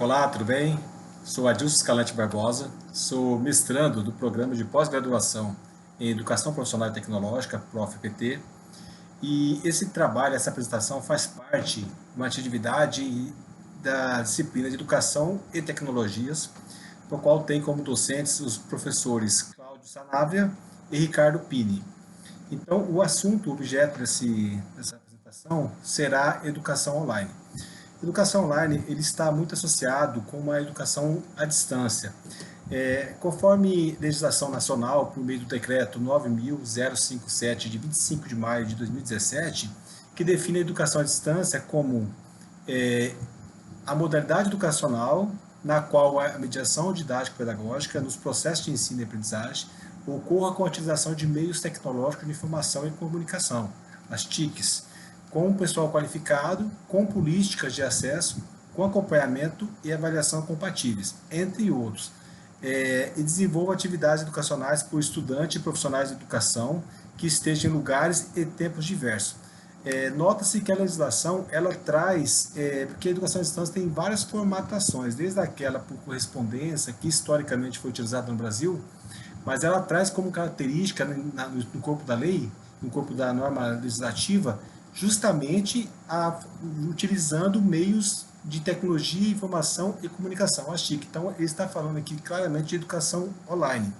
Olá, tudo bem? Sou Adilson Escalante Barbosa, sou mestrando do Programa de Pós-Graduação em Educação Profissional e Tecnológica, ProfPT, e esse trabalho, essa apresentação faz parte de uma atividade da disciplina de Educação e Tecnologias, no qual tem como docentes os professores Cláudio Sanabria e Ricardo Pini. Então, o assunto, o objeto dessa apresentação será educação online. Educação online ele está muito associado com uma educação à distância. Conforme legislação nacional, por meio do decreto 9.057, de 25 de maio de 2017, que define a educação à distância como a modalidade educacional na qual a mediação didático-pedagógica nos processos de ensino e aprendizagem ocorra com a utilização de meios tecnológicos de informação e comunicação, as TICs, com pessoal qualificado, com políticas de acesso, com acompanhamento e avaliação compatíveis, entre outros. E desenvolva atividades educacionais por estudantes e profissionais de educação que estejam em lugares e tempos diversos. Nota-se que a legislação ela traz, porque a educação à distância tem várias formatações, desde aquela por correspondência, que historicamente foi utilizada no Brasil, mas ela traz como característica no corpo da lei, no corpo da norma legislativa, justamente utilizando meios de tecnologia, informação e comunicação, a TIC. Então, ele está falando aqui claramente de educação online.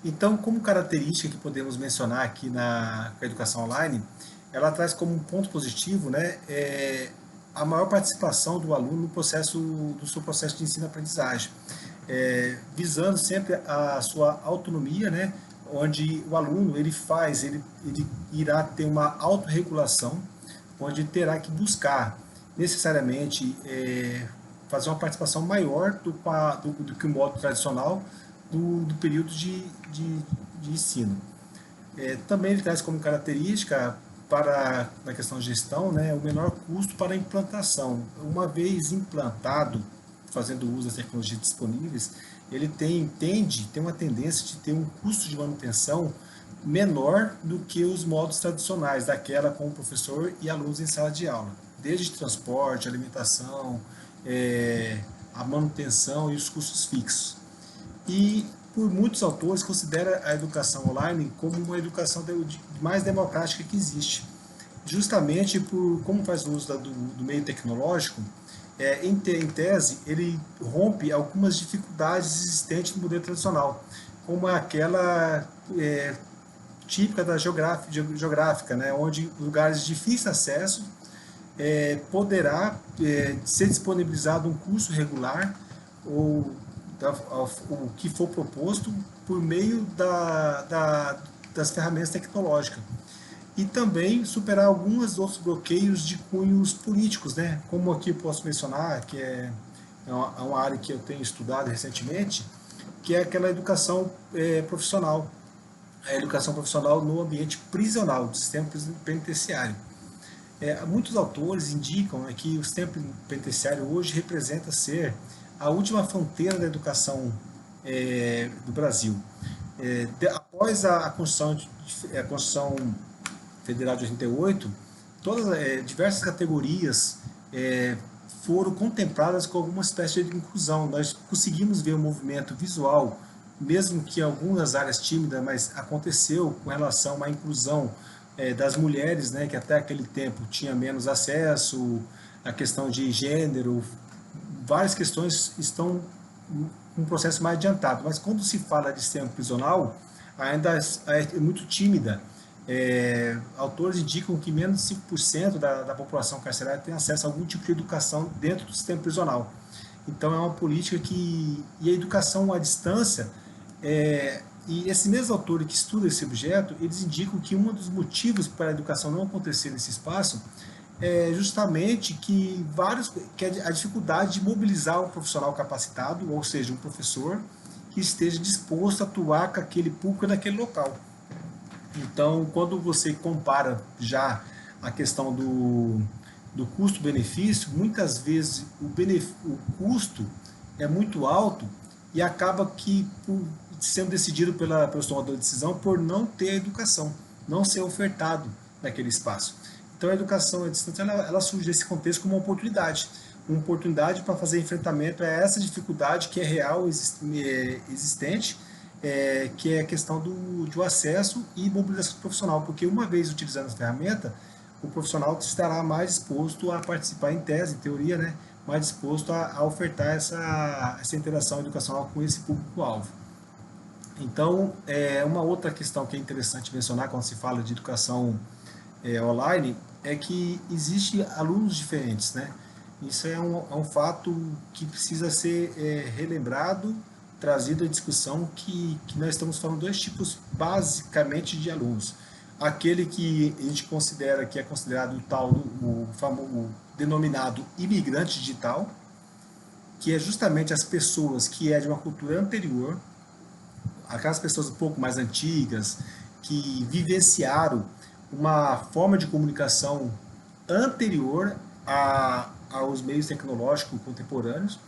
Então, como característica que podemos mencionar aqui na educação online, ela traz como um ponto positivo, né, a maior participação do aluno no seu processo de ensino-aprendizagem, visando sempre a sua autonomia, né, onde o aluno ele irá ter uma autorregulação, onde terá que buscar necessariamente fazer uma participação maior do que o modo tradicional do período de ensino. Também ele traz como característica na questão de gestão, né, o menor custo para a implantação. Uma vez implantado, fazendo uso das tecnologias disponíveis, ele tem uma tendência de ter um custo de manutenção menor do que os modos tradicionais, daquela com o professor e alunos em sala de aula, desde transporte, alimentação, a manutenção e os custos fixos. E por muitos autores considera a educação online como uma educação mais democrática que existe, justamente por como faz uso do meio tecnológico. Em tese, ele rompe algumas dificuldades existentes no modelo tradicional, como aquela típica da geográfica, né, onde lugares de difícil acesso poderá ser disponibilizado um curso regular ou o que for proposto por meio das ferramentas tecnológicas. E também superar alguns outros bloqueios de cunhos políticos, né? Como aqui eu posso mencionar, que é uma área que eu tenho estudado recentemente, que é aquela educação profissional, a educação profissional no ambiente prisional, do sistema penitenciário. Muitos autores indicam que o sistema penitenciário hoje representa ser a última fronteira da educação do Brasil. Após a Constituição Federal de 88, diversas categorias foram contempladas com alguma espécie de inclusão. Nós conseguimos ver o movimento visual, mesmo que em algumas áreas tímidas, mas aconteceu com relação à inclusão das mulheres, né, que até aquele tempo tinha menos acesso, a questão de gênero, várias questões estão um processo mais adiantado, mas quando se fala de sistema prisional, ainda é muito tímida. Autores indicam que menos de 5% da população carcerária tem acesso a algum tipo de educação dentro do sistema prisional. Então é uma política e a educação à distância, e esses mesmos autores que estudam esse objeto, eles indicam que um dos motivos para a educação não acontecer nesse espaço é justamente que a dificuldade de mobilizar um profissional capacitado, ou seja, um professor que esteja disposto a atuar com aquele público naquele local. Então, quando você compara já a questão do custo-benefício, muitas vezes o custo é muito alto e acaba sendo decidido pelos tomadores de decisão por não ter a educação, não ser ofertado naquele espaço. Então, a educação à distância ela surge nesse contexto como uma oportunidade, uma oportunidade para fazer enfrentamento a essa dificuldade que é real, existente, que é a questão do acesso e mobilização profissional, porque uma vez utilizando essa ferramenta, o profissional estará mais disposto a participar em tese, em teoria, né, mais disposto a ofertar essa interação educacional com esse público-alvo. Então, uma outra questão que é interessante mencionar quando se fala de educação online é que existem alunos diferentes, né? Isso é um fato que precisa ser relembrado, trazido à discussão que nós estamos falando dois tipos basicamente de alunos. Aquele que a gente considera que é considerado o denominado imigrante digital, que é justamente as pessoas que é de uma cultura anterior, aquelas pessoas um pouco mais antigas, que vivenciaram uma forma de comunicação anterior aos meios tecnológicos contemporâneos.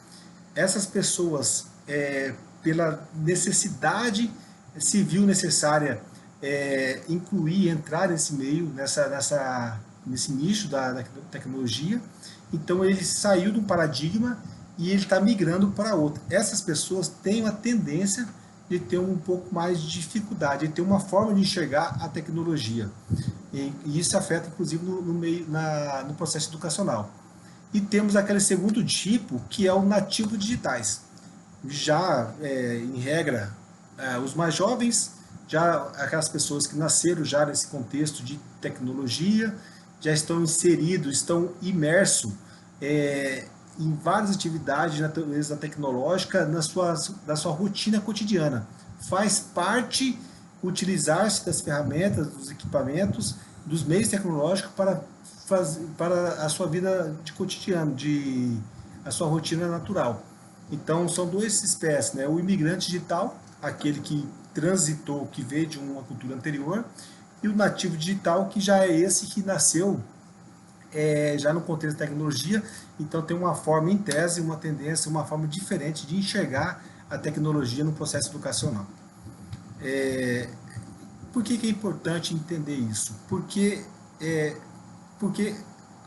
Essas pessoas, pela necessidade civil necessária, incluir, entrar nesse meio, nesse nicho da tecnologia. Então ele saiu de um paradigma e ele está migrando para outro. Essas pessoas têm a tendência de ter um pouco mais de dificuldade, de ter uma forma de enxergar a tecnologia. E isso afeta, inclusive, no processo educacional. E temos aquele segundo tipo, que é o nativo digitais. Já, em regra, os mais jovens, já aquelas pessoas que nasceram já nesse contexto de tecnologia, já estão inseridos, estão imersos em várias atividades de natureza tecnológica na sua rotina cotidiana. Faz parte utilizar-se das ferramentas, dos equipamentos, dos meios tecnológicos para a sua vida de cotidiano, a sua rotina natural. Então, são duas espécies, né? O imigrante digital, aquele que transitou, que veio de uma cultura anterior, e o nativo digital, que já é esse que nasceu já no contexto da tecnologia, então tem uma forma, em tese, uma tendência, uma forma diferente de enxergar a tecnologia no processo educacional. Por que é importante entender isso? Porque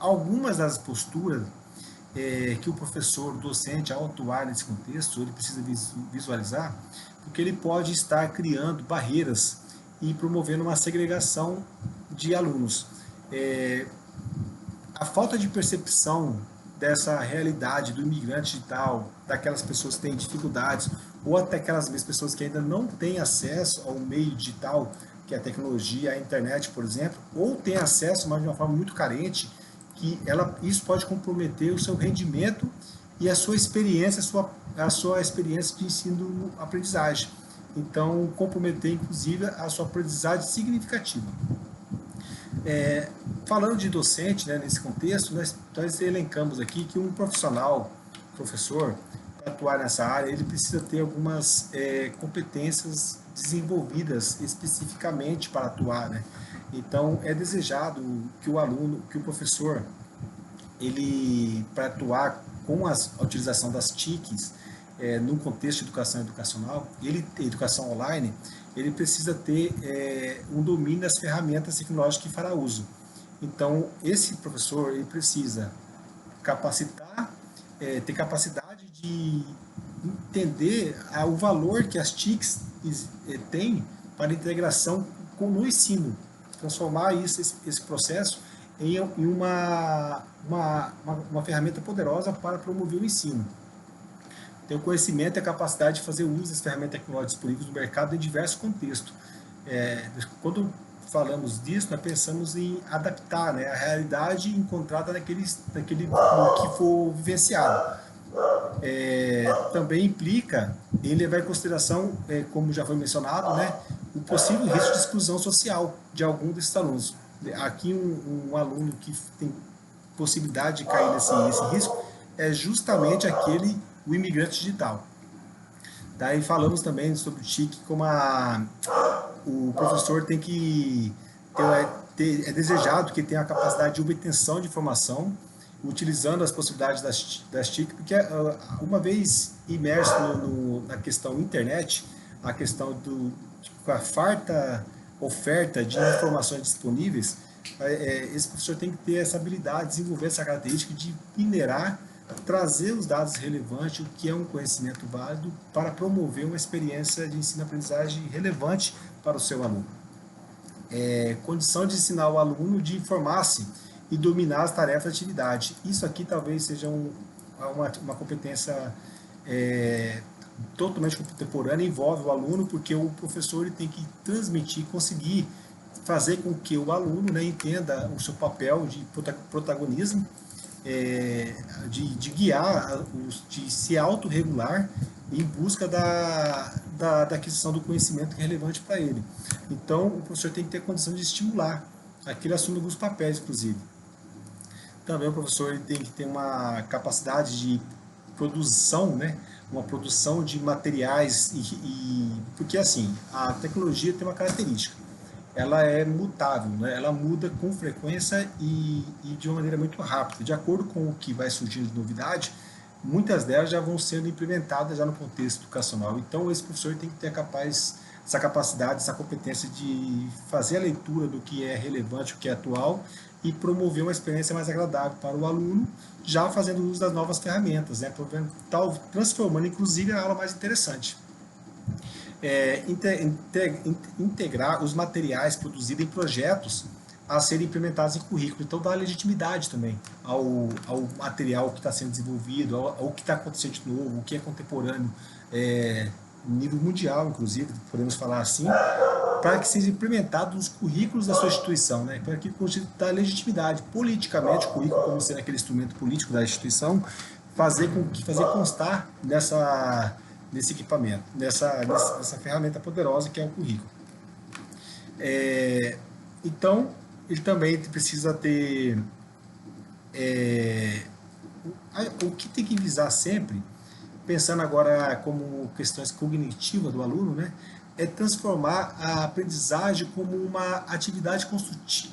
algumas das posturas que o professor, o docente, ao atuar nesse contexto, ele precisa visualizar, porque ele pode estar criando barreiras e promovendo uma segregação de alunos. A falta de percepção dessa realidade do imigrante digital, daquelas pessoas que têm dificuldades, ou até aquelas pessoas que ainda não têm acesso ao meio digital, que é a tecnologia, a internet, por exemplo, ou têm acesso, mas de uma forma muito carente, isso pode comprometer o seu rendimento e a sua experiência, a sua experiência de ensino-aprendizagem. Então, comprometer, inclusive, a sua aprendizagem significativa. Falando de docente, né, nesse contexto, nós elencamos aqui que um professor, para atuar nessa área, ele precisa ter algumas competências desenvolvidas especificamente para atuar, né? Então, é desejado que o professor, para atuar com a utilização das TICs, no contexto de educacional, educação online, ele precisa ter um domínio das ferramentas tecnológicas que fará uso. Então, esse professor ele precisa capacitar, ter capacidade de entender o valor que as TICs têm para a integração no ensino, transformar esse processo em uma ferramenta poderosa para promover o ensino. Tem o conhecimento e a capacidade de fazer uso das ferramentas tecnológicas disponíveis no mercado em diversos contextos. Quando falamos disso, nós pensamos em adaptar, né, a realidade encontrada naquele que for vivenciado. Também implica em levar em consideração, como já foi mencionado, né, o possível risco de exclusão social de algum desses alunos. Aqui um aluno que tem possibilidade de cair nesse risco é justamente o imigrante digital. Daí falamos também sobre o TIC, como o professor tem que é desejado que tenha a capacidade de obtenção de informação, utilizando as possibilidades das TIC, porque uma vez imerso na questão internet, a questão com a farta oferta de informações disponíveis, esse professor tem que ter essa habilidade, desenvolver essa característica de minerar trazer os dados relevantes, o que é um conhecimento válido, para promover uma experiência de ensino-aprendizagem relevante para o seu aluno. Condição de ensinar o aluno de informar-se e dominar as tarefas de atividade. Isso aqui talvez seja uma competência totalmente contemporânea, envolve o aluno, porque o professor ele tem que transmitir, conseguir fazer com que o aluno, né, entenda o seu papel de protagonismo, de guiar, de se autorregular em busca da aquisição do conhecimento que é relevante para ele. Então, o professor tem que ter condição de estimular aquele assume alguns papéis, inclusive. Também o professor ele tem que ter uma capacidade de produção, né? Uma produção de materiais, porque assim, a tecnologia tem uma característica, ela é mutável, né? Ela muda com frequência e de uma maneira muito rápida. De acordo com o que vai surgindo de novidade, muitas delas já vão sendo implementadas já no contexto educacional. Então, esse professor tem que ter essa capacidade, essa competência de fazer a leitura do que é relevante, o que é atual, e promover uma experiência mais agradável para o aluno, já fazendo uso das novas ferramentas, né? Transformando, inclusive, a aula mais interessante. Integrar os materiais produzidos em projetos a serem implementados em currículo. Então, dá legitimidade também ao material que está sendo desenvolvido, ao que está acontecendo de novo, o que é contemporâneo, nível mundial, inclusive, podemos falar assim, para que seja implementado nos currículos da sua instituição, né? Para que dá legitimidade politicamente, o currículo como sendo aquele instrumento político da instituição, fazer constar nesse equipamento, nessa ferramenta poderosa que é o currículo. Então, ele também precisa ter o que tem que visar sempre, pensando agora como questões cognitivas do aluno, né, é transformar a aprendizagem como uma atividade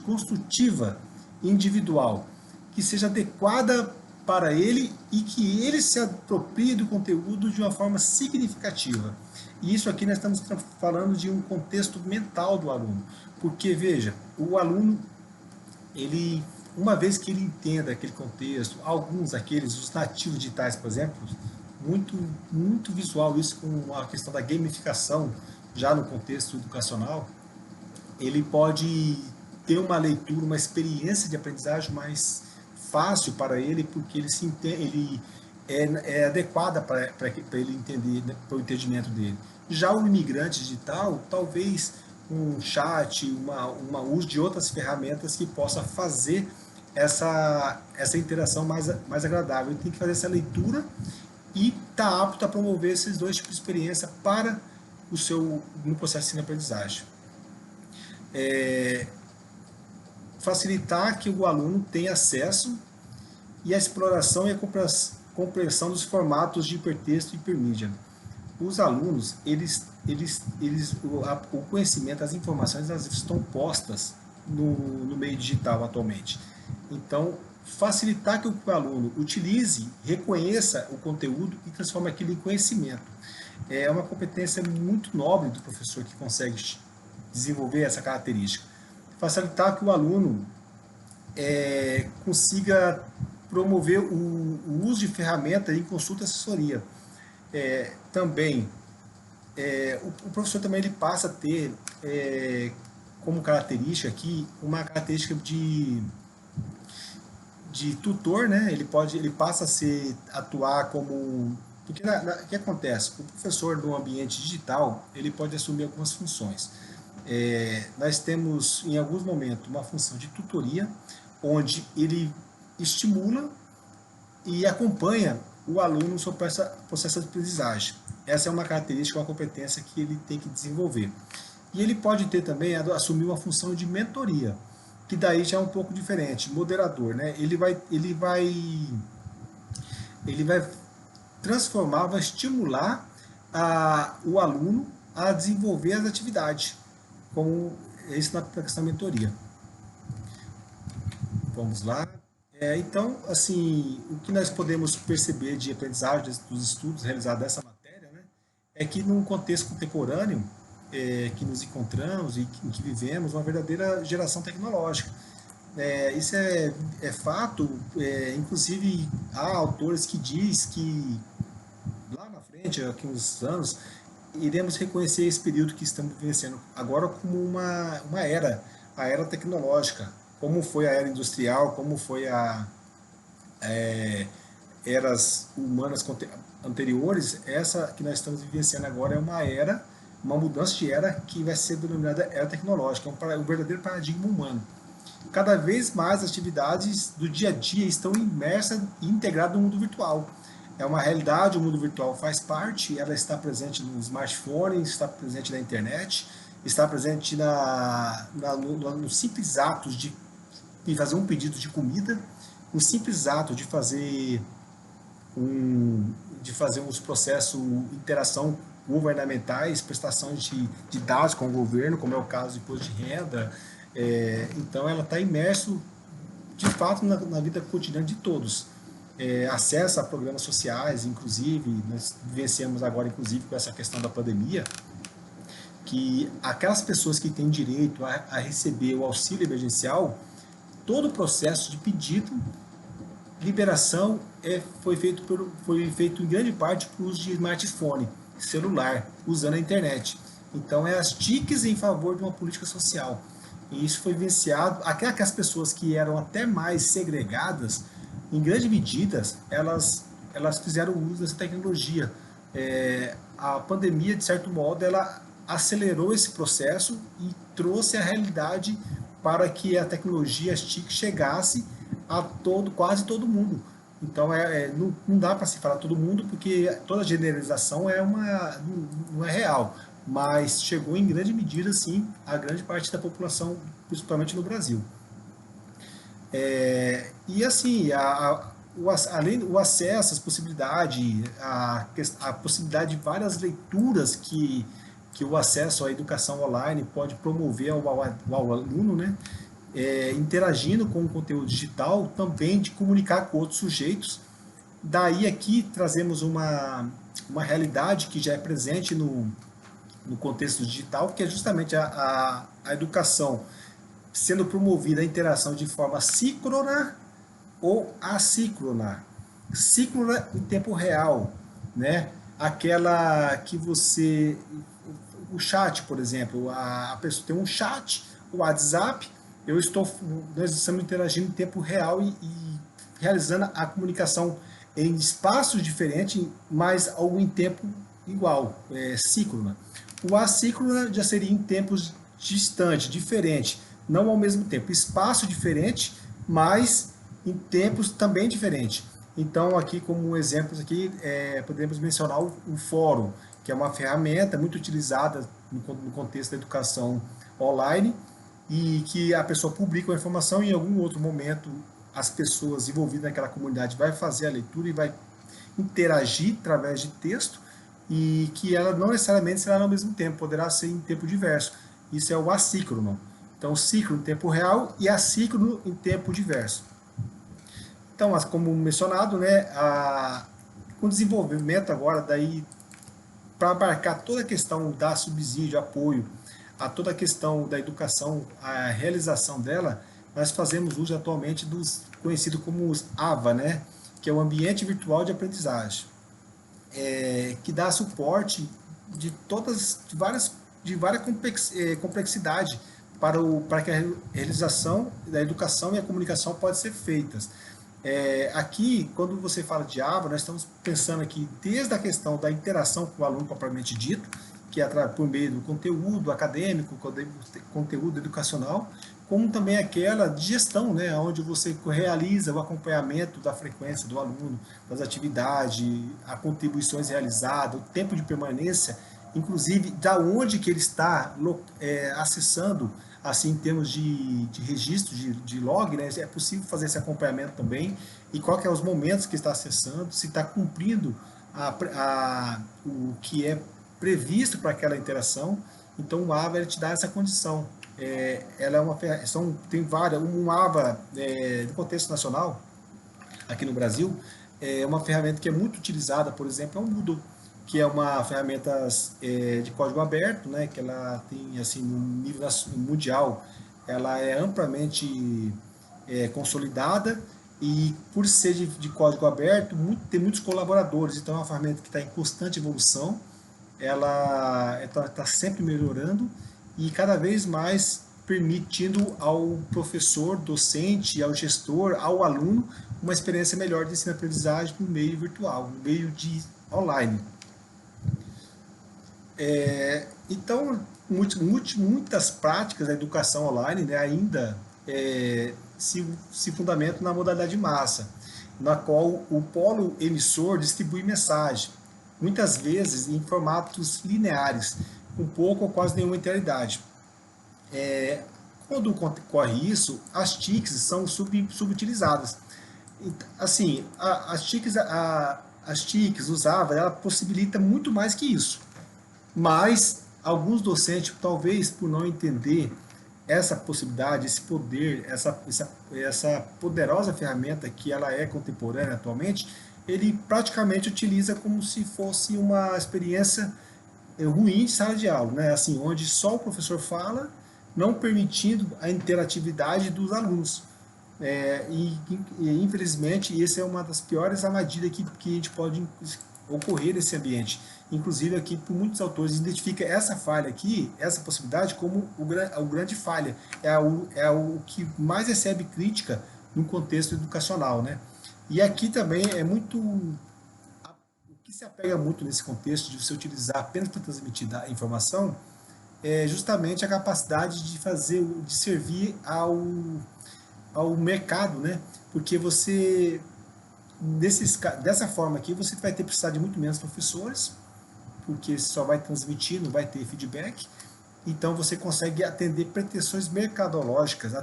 construtiva individual, que seja adequada para ele e que ele se aproprie do conteúdo de uma forma significativa. E isso aqui nós estamos falando de um contexto mental do aluno, porque veja, o aluno, ele, uma vez que ele entenda aquele contexto, os nativos digitais, por exemplo, muito visual isso com a questão da gamificação já no contexto educacional, ele pode ter uma leitura, uma experiência de aprendizagem mais fácil para ele, porque ele é adequada para ele entender, né, para o entendimento dele. Já o imigrante digital, talvez um chat, uma uso de outras ferramentas que possa fazer essa interação mais agradável. Ele tem que fazer essa leitura e está apto a promover esses dois tipos de experiência para no processo de ensino-aprendizagem. Facilitar que o aluno tenha acesso e a exploração e a compreensão dos formatos de hipertexto e hipermídia. Os alunos, o conhecimento, as informações, elas estão postas no meio digital atualmente. Então, facilitar que o aluno utilize, reconheça o conteúdo e transforme aquilo em conhecimento. É uma competência muito nobre do professor que consegue desenvolver essa característica. Facilitar que o aluno consiga promover o uso de ferramenta em consulta e assessoria. Também, o professor também ele passa a ter como característica aqui, uma característica de tutor, né? Ele passa a atuar como... Porque o que acontece? O professor no ambiente digital, ele pode assumir algumas funções. Nós temos, em alguns momentos, uma função de tutoria, onde ele estimula e acompanha o aluno no seu processo de aprendizagem. Essa é uma característica, uma competência que ele tem que desenvolver. E ele pode ter também, assumir uma função de mentoria, que daí já é um pouco diferente, moderador, né? Ele vai transformar, vai estimular o aluno a desenvolver as atividades, como isso na questão da mentoria. Vamos lá. Então, assim, o que nós podemos perceber de aprendizagem dos estudos realizados dessa matéria, né, é que num contexto contemporâneo, que nos encontramos e em que vivemos, uma verdadeira geração tecnológica. Isso é fato. Inclusive, há autores que diz que lá na frente, aqui uns anos, iremos reconhecer esse período que estamos vivenciando agora como uma era, a era tecnológica, como foi a era industrial, como foi a eras humanas anteriores, essa que nós estamos vivenciando agora é uma era, uma mudança de era que vai ser denominada era tecnológica, um verdadeiro paradigma humano. Cada vez mais as atividades do dia a dia estão imersas e integradas no mundo virtual. É uma realidade, o mundo virtual faz parte, ela está presente no smartphone, está presente na internet, está presente no simples ato de fazer um pedido de comida, no simples ato um, de fazer uns processos de interação governamentais, prestação de dados com o governo, como é o caso de imposto de renda. Então, ela está imerso, de fato, na vida cotidiana de todos. Acesso a programas sociais, inclusive, nós vivenciamos agora, inclusive, com essa questão da pandemia, que aquelas pessoas que têm direito a receber o auxílio emergencial, todo o processo de pedido, liberação foi feito em grande parte por uso de smartphone, celular, usando a internet. Então, as TICs em favor de uma política social. E isso foi vivenciado. Aquelas pessoas que eram até mais segregadas, em grande medida, elas fizeram uso dessa tecnologia. A pandemia, de certo modo, ela acelerou esse processo e trouxe a realidade para que a tecnologia, as TIC, chegasse a quase todo mundo. Então, não dá para se falar todo mundo, porque toda generalização não é real, mas chegou em grande medida, sim, a grande parte da população, principalmente no Brasil. E assim, além do acesso, as possibilidades, a possibilidade de várias leituras que o acesso à educação online pode promover ao aluno, né? Interagindo com o conteúdo digital, também de comunicar com outros sujeitos. Daí aqui trazemos uma realidade que já é presente no contexto digital, que é justamente a educação sendo promovida a interação de forma síncrona ou assíncrona. Síncrona em tempo real, né? Aquela que você... O chat, por exemplo, a pessoa tem um chat, o WhatsApp, nós estamos interagindo em tempo real e realizando a comunicação em espaços diferentes, mas em tempo igual, síncrona. O assíncrona já seria em tempos distantes, diferentes, não ao mesmo tempo, espaço diferente, mas em tempos também diferentes. Então, aqui como exemplos aqui, podemos mencionar o fórum, que é uma ferramenta muito utilizada no contexto da educação online, e que a pessoa publica a informação e em algum outro momento as pessoas envolvidas naquela comunidade vai fazer a leitura e vai interagir através de texto, e que ela não necessariamente será ao mesmo tempo, poderá ser em tempo diverso. Isso é o assíncrono. Então, síncrono em tempo real e assíncrono em tempo diverso. Então, como mencionado, né, com o desenvolvimento agora, daí, para abarcar toda a questão da subsídio, apoio, a toda a questão da educação, a realização dela, nós fazemos uso atualmente dos conhecidos como os AVA, né, que é o Ambiente Virtual de Aprendizagem, que dá suporte de várias complexidade para que a realização da educação e a comunicação podem ser feitas. Aqui, quando você fala de AVA, nós estamos pensando aqui desde a questão da interação com o aluno propriamente dito, que é por meio do conteúdo acadêmico, conteúdo educacional, como também aquela de gestão, né, onde você realiza o acompanhamento da frequência do aluno, das atividades, as contribuições realizadas, o tempo de permanência, inclusive da onde que ele está acessando, assim, em termos de registro, de log, né, é possível fazer esse acompanhamento também, e qual que é os momentos que está acessando, se está cumprindo o que é previsto para aquela interação. Então o AVA ele te dá essa condição. Ela é tem várias, um AVA no contexto nacional, aqui no Brasil, é uma ferramenta que é muito utilizada, por exemplo, é o Moodle, que é uma ferramenta de código aberto, né, que ela tem, assim, no nível mundial, ela é amplamente consolidada, e por ser de código aberto, tem muitos colaboradores, então é uma ferramenta que está em constante evolução, ela está sempre melhorando e cada vez mais permitindo ao professor, docente, ao gestor, ao aluno, uma experiência melhor de ensino-aprendizagem no meio virtual, no meio online. Então, muitas práticas da educação online, né, ainda se fundamentam na modalidade massa, na qual o polo emissor distribui mensagem, muitas vezes em formatos lineares, com pouco ou quase nenhuma interatividade. Quando ocorre isso, as TICs são subutilizadas. Assim, as TICs usadas, ela possibilita muito mais que isso. Mas alguns docentes, talvez por não entender essa possibilidade, esse poder, essa poderosa ferramenta que ela é contemporânea atualmente, ele praticamente utiliza como se fosse uma experiência ruim de sala de aula, né? Assim, onde só o professor fala, não permitindo a interatividade dos alunos. Infelizmente, essa é uma das piores armadilhas que a gente pode ocorrer nesse ambiente. Inclusive, aqui, por muitos autores, identifica essa falha aqui, essa possibilidade, como o grande falha. O que mais recebe crítica no contexto educacional, né? E aqui também é muito. O que se apega muito nesse contexto de você utilizar apenas para transmitir a informação é justamente a capacidade de servir ao mercado, né? Porque dessa forma aqui, você vai ter precisar de muito menos professores, porque só vai transmitir, não vai ter feedback. Então você consegue atender pretensões mercadológicas,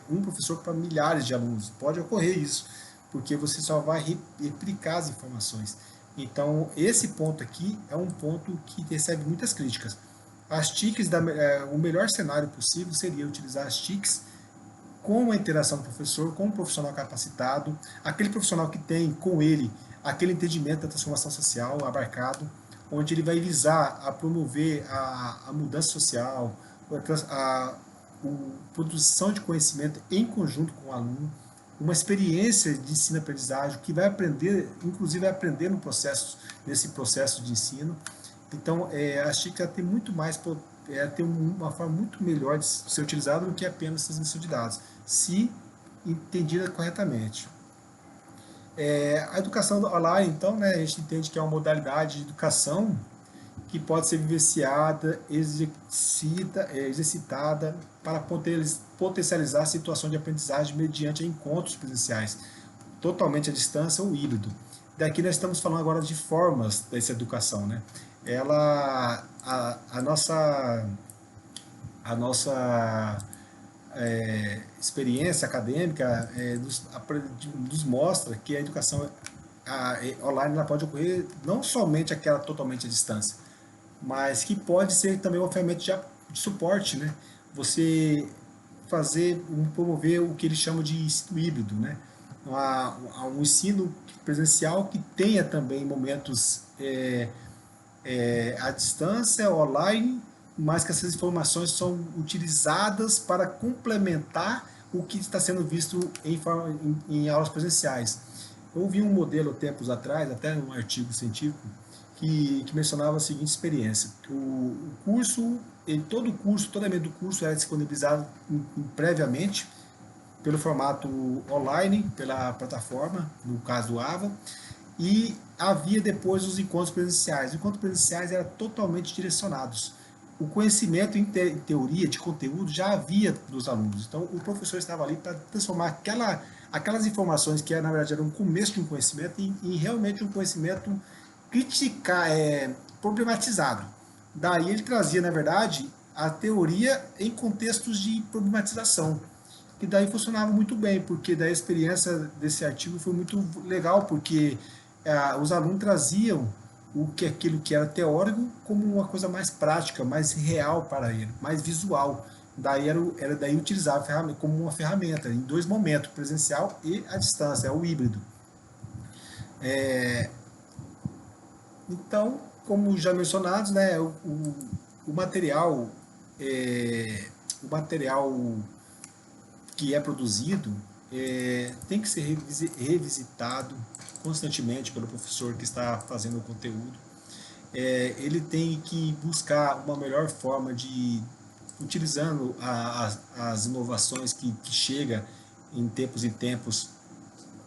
um professor para milhares de alunos. Pode ocorrer isso, porque você só vai replicar as informações. Então esse ponto aqui é um ponto que recebe muitas críticas. As TICs, o melhor cenário possível seria utilizar as TICs com a interação do professor, com o profissional capacitado, aquele profissional que tem com ele aquele entendimento da transformação social abarcado, onde ele vai visar a promover a mudança social, a produção de conhecimento em conjunto com o aluno, uma experiência de ensino-aprendizagem que vai aprender, inclusive vai aprender nesse processo de ensino. Então, acho que ela tem muito mais, tem uma forma muito melhor de ser utilizada do que apenas transmissão de dados, se entendida corretamente. A educação online, então, né, a gente entende que é uma modalidade de educação que pode ser vivenciada, exercitada para potencializar a situação de aprendizagem mediante encontros presenciais, totalmente à distância ou híbrido. Daqui nós estamos falando agora de formas dessa educação, né? A nossa experiência acadêmica nos mostra que a educação online ela pode ocorrer não somente aquela totalmente à distância, mas que pode ser também uma ferramenta de suporte, né? Você promover o que eles chamam de ensino híbrido, né? Um ensino presencial que tenha também momentos à distância, online, mas que essas informações são utilizadas para complementar o que está sendo visto em aulas presenciais. Eu vi um modelo tempos atrás, até um artigo científico, que mencionava a seguinte experiência. O curso, todo elemento do curso era disponibilizado previamente pelo formato online, pela plataforma, no caso do AVA, e havia depois os encontros presenciais. Os encontros presenciais eram totalmente direcionados. O conhecimento em teoria de conteúdo já havia dos alunos. Então, o professor estava ali para transformar aquelas informações que na verdade eram um começo de um conhecimento em realmente um conhecimento problematizado. Daí ele trazia, na verdade, a teoria em contextos de problematização. E daí funcionava muito bem, porque daí a experiência desse artigo foi muito legal, porque os alunos traziam aquilo que era teórico como uma coisa mais prática, mais real para ele, mais visual. Daí daí utilizar como uma ferramenta em dois momentos, presencial e à distância, é o híbrido. Então, como já mencionados, né, o material que é produzido tem que ser revisitado constantemente pelo professor que está fazendo o conteúdo. Ele tem que buscar uma melhor forma de, utilizando as inovações que chega em tempos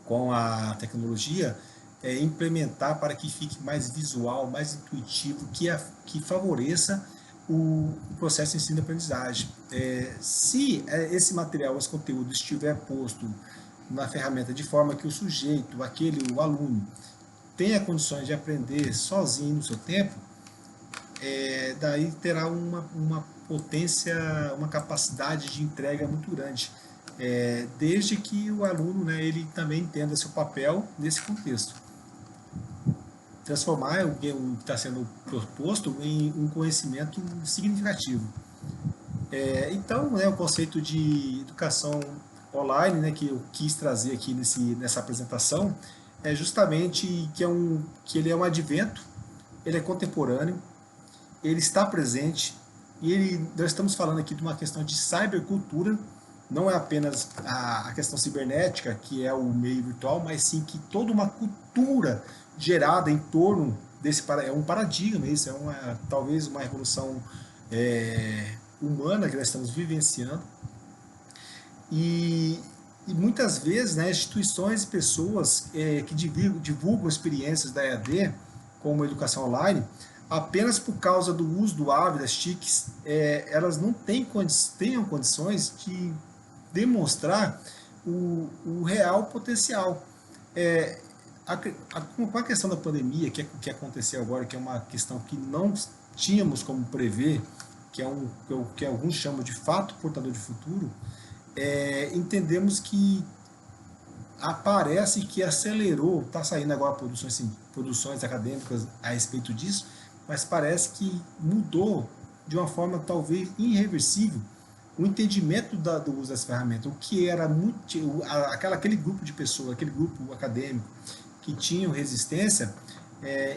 com a tecnologia, implementar para que fique mais visual, mais intuitivo, que favoreça o processo de ensino-aprendizagem. Se esse material, esse conteúdo estiver posto na ferramenta de forma que o sujeito, o aluno, tenha condições de aprender sozinho no seu tempo, daí terá uma potência, uma capacidade de entrega muito grande, desde que o aluno, né, ele também entenda seu papel nesse contexto. Transformar o que está sendo proposto em um conhecimento significativo. Então, né, o conceito de educação online, né, que eu quis trazer aqui nessa apresentação, é justamente que ele é um advento, ele é contemporâneo, ele está presente, e nós estamos falando aqui de uma questão de cybercultura, não é apenas a questão cibernética, que é o meio virtual, mas sim que toda uma cultura gerada em torno desse, é um paradigma, isso talvez uma revolução humana que nós estamos vivenciando, e muitas vezes, né, instituições e pessoas que divulgam experiências da EAD, como a educação online, apenas por causa do uso do hábito, das TICs, elas não tenham condições de demonstrar o real potencial. Com a questão da pandemia, que aconteceu agora, que é uma questão que não tínhamos como prever, que alguns chamam de fato portador de futuro, entendemos que parece que acelerou, está saindo agora produções acadêmicas a respeito disso, mas parece que mudou de uma forma talvez irreversível o entendimento do uso dessa ferramenta. O que era aquele grupo de pessoas, aquele grupo acadêmico que tinham resistência,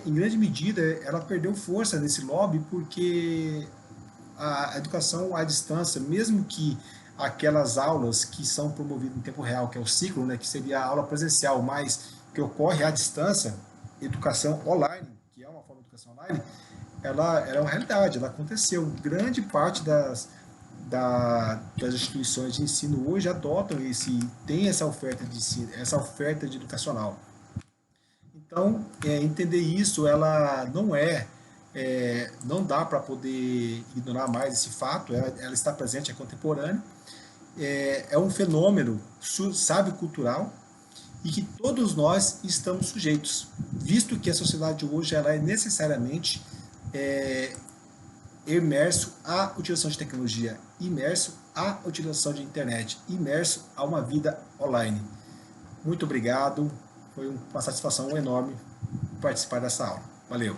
em grande medida ela perdeu força nesse lobby, porque a educação à distância, mesmo que aquelas aulas que são promovidas em tempo real, que é o ciclo, né, que seria a aula presencial, mas que ocorre à distância, educação online, que é uma forma de educação online, ela é uma realidade, ela aconteceu. Grande parte das instituições de ensino hoje adotam tem essa oferta de ensino, essa oferta de educacional. Então, entender isso, ela não dá para poder ignorar mais esse fato, ela está presente, é contemporânea, é um fenômeno, sabe, cultural, e que todos nós estamos sujeitos, visto que a sociedade hoje ela é necessariamente imerso à utilização de tecnologia, imerso à utilização de internet, imerso a uma vida online. Muito obrigado, foi uma satisfação enorme participar dessa aula. Valeu!